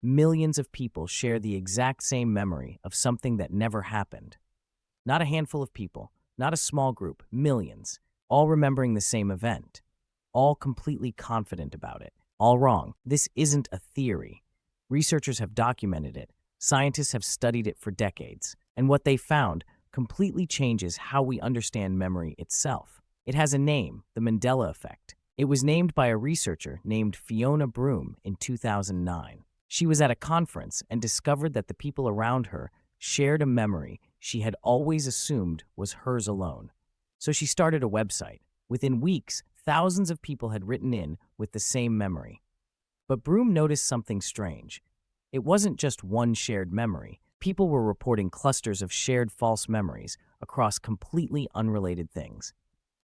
millions of people share the exact same memory of something that never happened. Not a handful of people, not a small group, millions, all remembering the same event, all completely confident about it. All wrong. This isn't a theory. Researchers have documented it. Scientists have studied it for decades. And what they found completely changes how we understand memory itself. It has a name, the Mandela Effect. It was named by a researcher named Fiona Broome in 2009. She was at a conference and discovered that the people around her shared a memory she had always assumed was hers alone. So she started a website. Within weeks, thousands of people had written in with the same memory. But Broome noticed something strange. It wasn't just one shared memory. People were reporting clusters of shared false memories across completely unrelated things.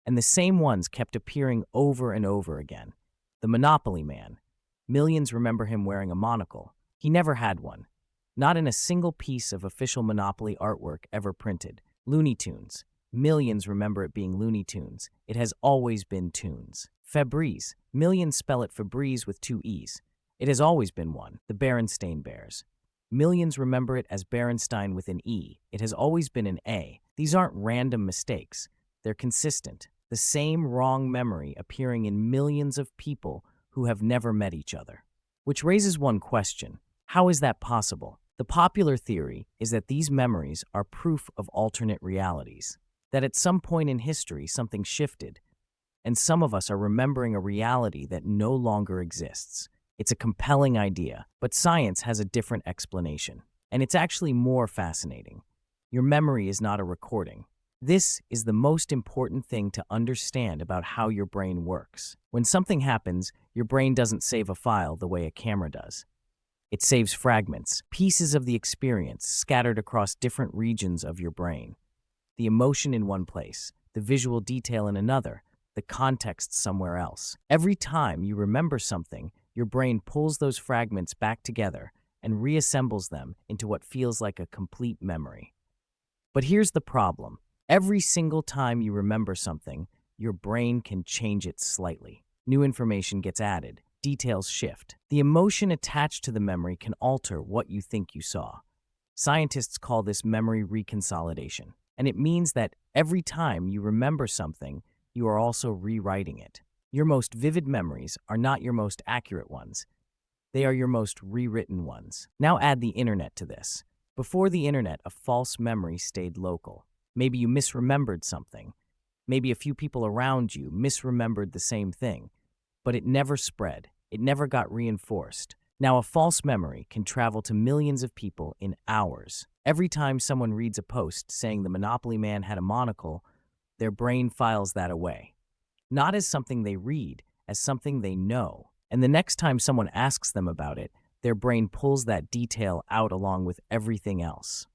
And the same ones kept appearing over and over again. The Monopoly Man. Millions remember him wearing a monocle. He never had one. Not in a single piece of official Monopoly artwork ever printed. Looney Tunes. Millions remember it being Looney Tunes. It has always been Tunes. Febreze. Millions spell it Febreze with two E's. It has always been one. The Berenstain Bears. Millions remember it as Berenstein with an E. It has always been an A. These aren't random mistakes. They're consistent. The same wrong memory appearing in millions of people who have never met each other. Which raises one question. How is that possible? The popular theory is that these memories are proof of alternate realities. That at some point in history something shifted, and some of us are remembering a reality that no longer exists. It's a compelling idea, but science has a different explanation. And it's actually more fascinating. Your memory is not a recording. This is the most important thing to understand about how your brain works. When something happens, your brain doesn't save a file the way a camera does. It saves fragments, pieces of the experience scattered across different regions of your brain. The emotion in one place, the visual detail in another, the context somewhere else. Every time you remember something, your brain pulls those fragments back together and reassembles them into what feels like a complete memory. But here's the problem. Every single time you remember something, your brain can change it slightly. New information gets added, details shift. The emotion attached to the memory can alter what you think you saw. Scientists call this memory reconsolidation. And it means that every time you remember something, you are also rewriting it. Your most vivid memories are not your most accurate ones. They are your most rewritten ones. Now add the internet to this. Before the internet, a false memory stayed local. Maybe you misremembered something. Maybe a few people around you misremembered the same thing. But it never spread. It never got reinforced. Now a false memory can travel to millions of people in hours. Every time someone reads a post saying the Monopoly Man had a monocle, their brain files that away. Not as something they read, as something they know. And the next time someone asks them about it, their brain pulls that detail out along with everything else.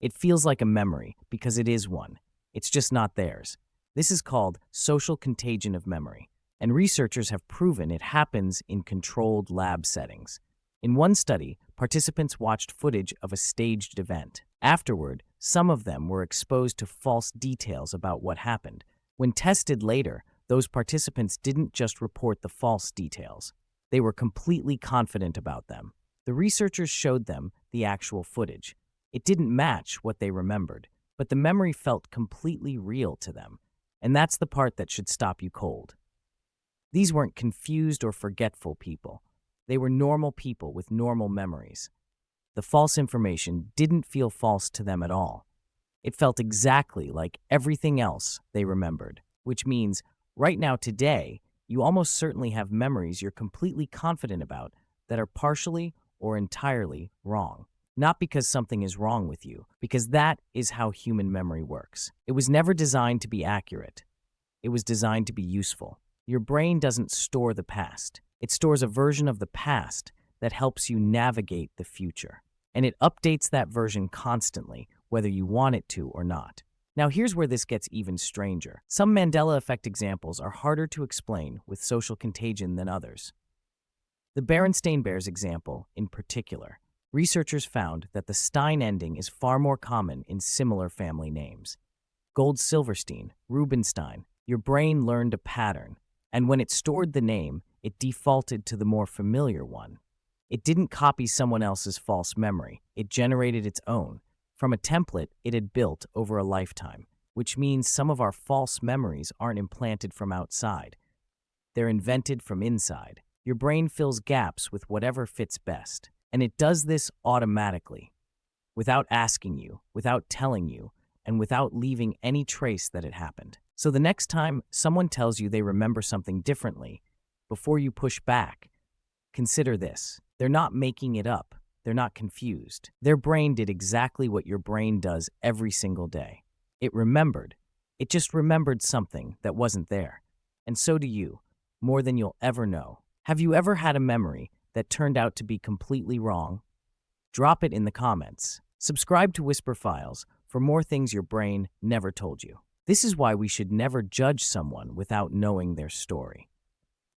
It feels like a memory because it is one. It's just not theirs. This is called social contagion of memory. And researchers have proven it happens in controlled lab settings. In one study, participants watched footage of a staged event. Afterward, some of them were exposed to false details about what happened. When tested later, those participants didn't just report the false details. They were completely confident about them. The researchers showed them the actual footage. It didn't match what they remembered, but the memory felt completely real to them. And that's the part that should stop you cold. These weren't confused or forgetful people. They were normal people with normal memories. The false information didn't feel false to them at all. It felt exactly like everything else they remembered, which means right now today, you almost certainly have memories you're completely confident about that are partially or entirely wrong. Not because something is wrong with you, because that is how human memory works. It was never designed to be accurate. It was designed to be useful. Your brain doesn't store the past. It stores a version of the past that helps you navigate the future. And it updates that version constantly, whether you want it to or not. Now here's where this gets even stranger. Some Mandela Effect examples are harder to explain with social contagion than others. The Berenstain Bears example, in particular, researchers found that the Stein ending is far more common in similar family names. Gold-Silverstein, Rubenstein, your brain learned a pattern, and when it stored the name, it defaulted to the more familiar one. It didn't copy someone else's false memory. It generated its own from a template it had built over a lifetime, which means some of our false memories aren't implanted from outside. They're invented from inside. Your brain fills gaps with whatever fits best, and it does this automatically, without asking you, without telling you, and without leaving any trace that it happened. So the next time someone tells you they remember something differently, before you push back, consider this. They're not making it up. They're not confused. Their brain did exactly what your brain does every single day. It remembered. It just remembered something that wasn't there. And so do you, more than you'll ever know. Have you ever had a memory that turned out to be completely wrong? Drop it in the comments. Subscribe to Whisper Files for more things your brain never told you. This is why we should never judge someone without knowing their story.